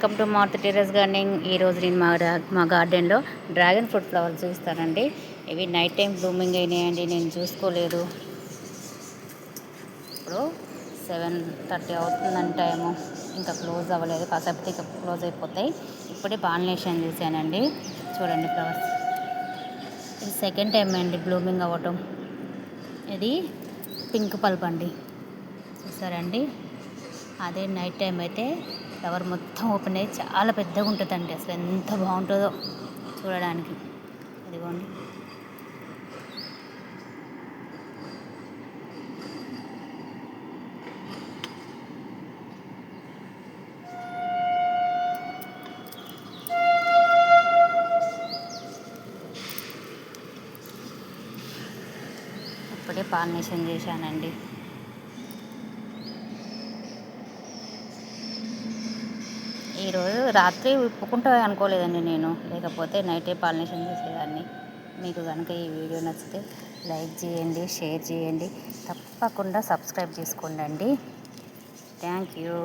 Welcome to Maruti terrace gardening. ఈరోజు నేను మా గార్డెన్లో డ్రాగన్ ఫ్రూట్ ఫ్లవర్స్ చూస్తానండి. ఇవి నైట్ టైం బ్లూమింగ్ అయినాయండి, నేను చూసుకోలేదు. ఇప్పుడు 7:30 అవుతుందని టైము, ఇంకా క్లోజ్ అవ్వలేదు, కాసేపు ఇంకా క్లోజ్ అయిపోతాయి. ఇప్పుడే పాలినేషన్ చేశానండి. చూడండి ఫ్లవర్స్, ఇది సెకండ్ టైం అండి బ్లూమింగ్ అవ్వటం. ఇది పింక్ పల్ప్ అండి, చూసారండి. అదే నైట్ టైం అయితే ఫ్లవర్ మొత్తం ఓపెన్ అయ్యి చాలా పెద్దగా ఉంటుందండి. అసలు ఎంత బాగుంటుందో చూడడానికి. ఇదిగోండి, ఇప్పుడే పాలినేషన్ చేశానండి. ఈరోజు రాత్రి విప్పుకుంటా అనుకోలేదండి నేను, లేకపోతే నైటే పాలినేషన్ చేసేదాన్ని. మీకు కనుక ఈ వీడియో నచ్చితే లైక్ చేయండి, షేర్ చేయండి, తప్పకుండా సబ్స్క్రైబ్ చేసుకోండి. Thank you.